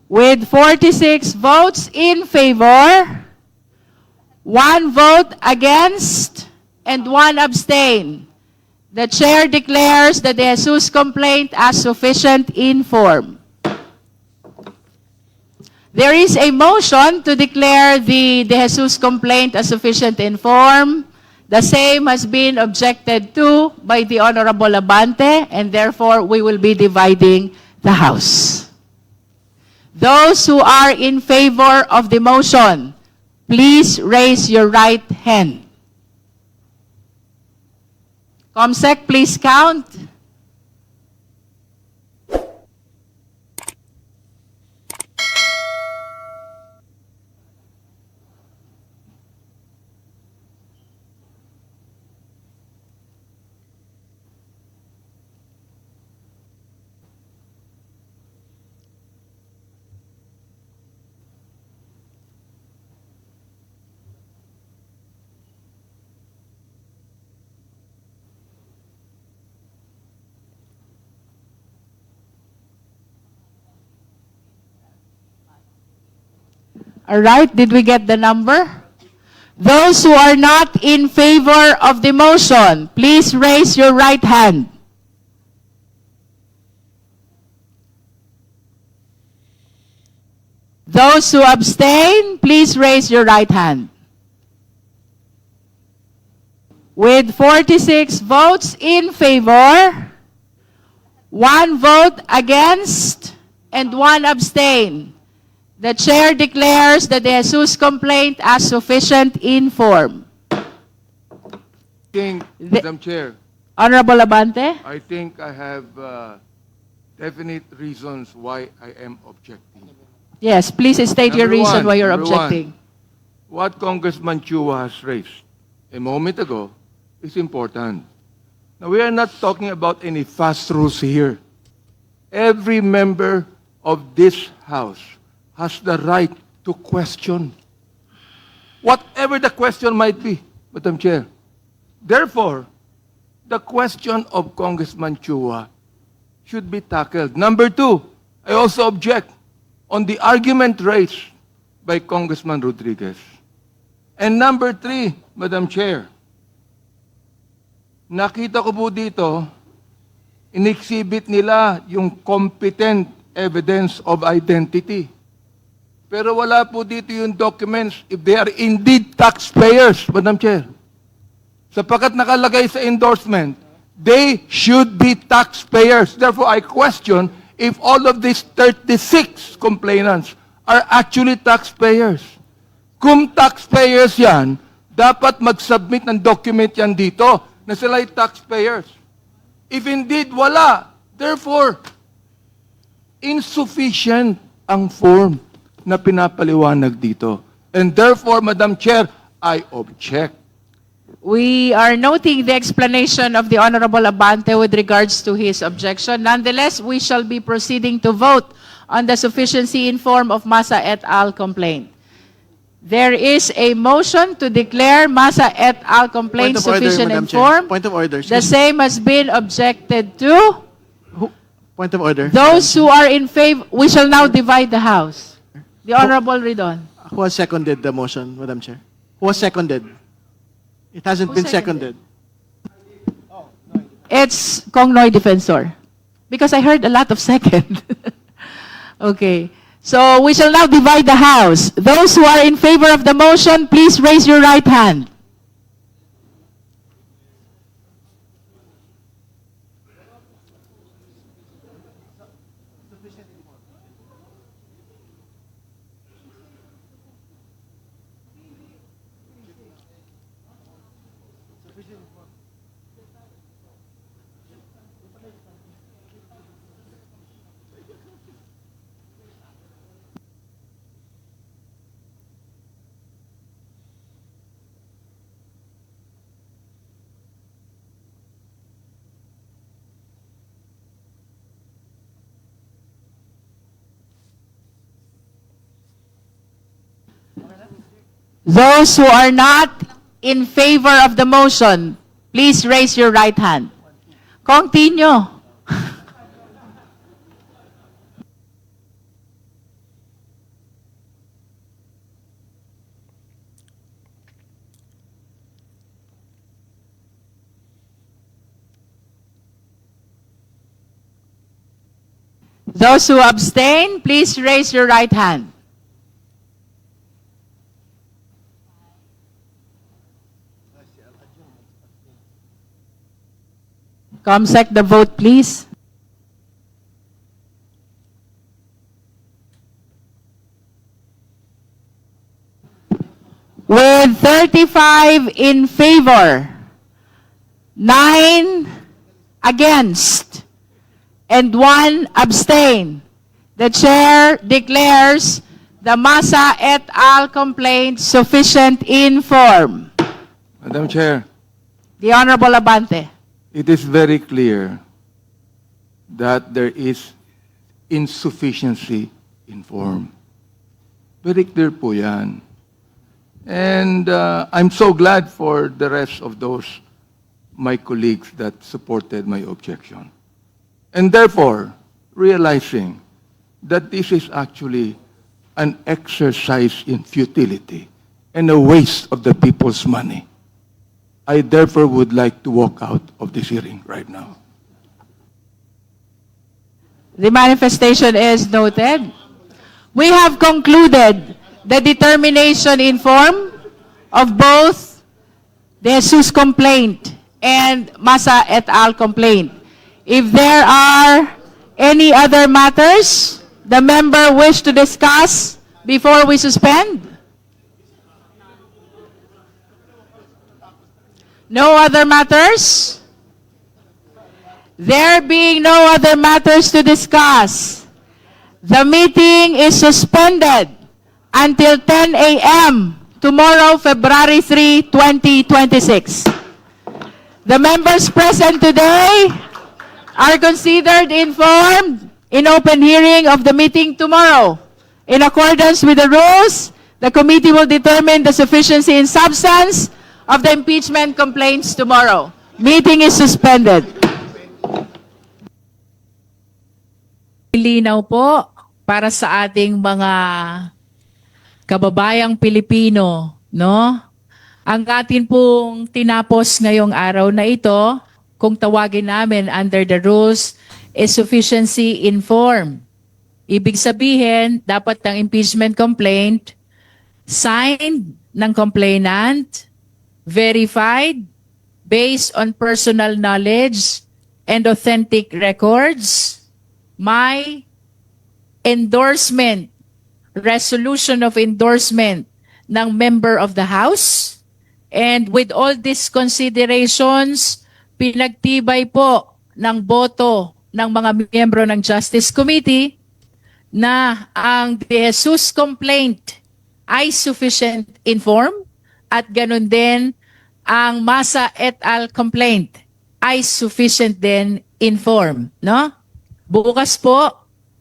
With 46 votes in favor, 1 vote against, and 1 abstain, the chair declares the De Jesus complaint as sufficient in form. There is a motion to declare the De Jesus complaint as sufficient in form. The same has been objected to by the Honorable Abante, and therefore we will be dividing the House. Those who are in favor of the motion, please raise your right hand. Comsec, please count. All right, did we get the number? Those who are not in favor of the motion, please raise your right hand. Those who abstain, please raise your right hand. With 46 votes in favor, 1 vote against, and 1 abstain, the chair declares the De Jesus complaint as sufficient in form. Madam Chair, Honorable Abante? I think I have definite reasons why I am objecting. Yes, please state your Number reason one, why you're number objecting. What Congressman Chua has raised a moment ago is important. Now, we are not talking about any fast rules here. Every member of this House has the right to question whatever the question might be, Madam Chair. Therefore, the question of Congressman Chua should be tackled. Number 2, I also object on the argument raised by Congressman Rodriguez. And number 3, Madam Chair, nakita ko po dito, in-exhibit nila yung competent evidence of identity. Pero wala po dito yung documents if they are indeed taxpayers, Madam Chair. Sapagkat nakalagay sa endorsement, they should be taxpayers. Therefore, I question if all of these 36 complainants are actually taxpayers. Kung taxpayers yan, dapat mag-submit ng document yan dito na sila ay taxpayers. If indeed wala, therefore, insufficient ang form na pinapaliwanag dito. And therefore, Madam Chair, I object. We are noting the explanation of the Honorable Abante with regards to his objection. Nonetheless, we shall be proceeding to vote on the sufficiency in form of Masa et al. Complaint. There is a motion to declare Masa et al. Complaint sufficient in form. Point of order. The same has been objected to. Point of order. Those who are in favor, we shall now divide the House. The Honorable Ridon. Who has seconded the motion, Madam Chair? Who has seconded? It hasn't Who been seconded? seconded. It's Kong Noy Defensor. Because I heard a lot of second. Okay. So we shall now divide the House. Those who are in favor of the motion, please raise your right hand. Those who are not in favor of the motion, please raise your right hand. Kong Tinyo. Those who abstain, please raise your right hand. Comsec, the vote, please. With 35 in favor, 9 against, and 1 abstain, the chair declares the Masa et al. Complaint sufficient in form. Madam Chair, The Honorable Abante. it is very clear that there is insufficiency in form. Very clear po yan. And I'm so glad for the rest of those, my colleagues, that supported my objection. And therefore, realizing that this is actually an exercise in futility and a waste of the people's money, I therefore would like to walk out of this hearing right now. The manifestation is noted. We have concluded the determination in form of both the Jesus complaint and Masa et al. Complaint. If there are any other matters the member wish to discuss before we suspend? No other matters? There being no other matters to discuss, the meeting is suspended until 10 a.m. tomorrow, February 3, 2026. The members present today are considered informed in open hearing of the meeting tomorrow. In accordance with the rules, the committee will determine the sufficiency in substance of the impeachment complaints tomorrow. Meeting is suspended. Linaw po para sa ating mga kababayang Pilipino, no? Ang atin pong tinapos ngayong araw na ito, kung tawagin namin under the rules, is sufficiency in form. Ibig sabihin, dapat ang impeachment complaint signed ng complainant, verified based on personal knowledge and authentic records, may endorsement, resolution of endorsement ng member of the House, and with all these considerations, pinagtibay po ng boto ng mga miyembro ng Justice Committee na ang De Jesus complaint ay sufficient in form at ganun din ang Masa et al. Complaint ay sufficient din in form, no? Bukas po,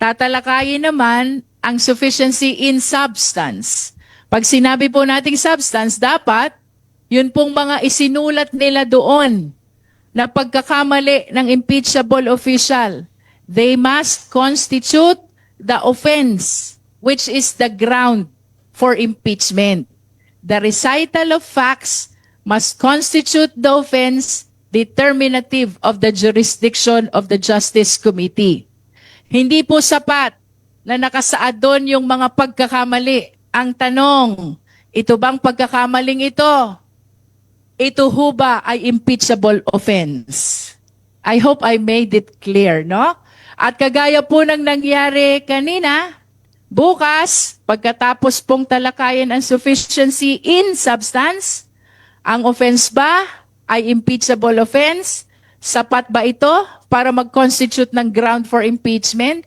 tatalakayin naman ang sufficiency in substance. Pag sinabi po nating substance, dapat yun pong mga isinulat nila doon na pagkakamali ng impeachable official. They must constitute the offense, which is the ground for impeachment. The recital of facts must constitute the offense determinative of the jurisdiction of the Justice Committee. Hindi po sapat na nakasaad doon yung mga pagkakamali. Ang tanong, ito bang pagkakamaling ito ho ba ay impeachable offense? I hope I made it clear, no? At kagaya po ng nangyari kanina, bukas, pagkatapos pong talakayan ang sufficiency in substance, ang offense ba ay impeachable offense? Sapat ba ito para mag-constitute ng ground for impeachment?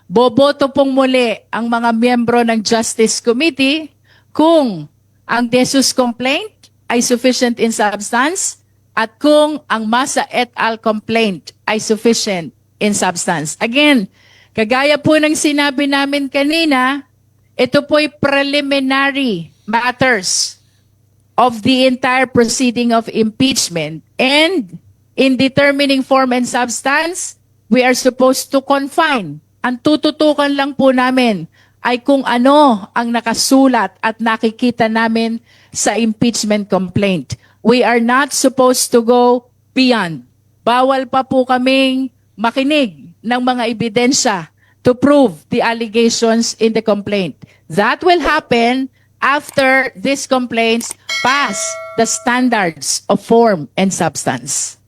Boboto pong muli ang mga miyembro ng Justice Committee kung ang De Jesus complaint ay sufficient in substance at kung ang Masa et al. Complaint ay sufficient in substance. Again, kagaya po ng sinabi namin kanina, ito po'y preliminary matters of the entire proceeding of impeachment. And in determining form and substance, we are supposed to confine. Ang tututukan lang po namin ay kung ano ang nakasulat at nakikita namin sa impeachment complaint. We are not supposed to go beyond. Bawal pa po kaming makinig ng mga ebidensya to prove the allegations in the complaint. That will happen after these complaints pass the standards of form and substance.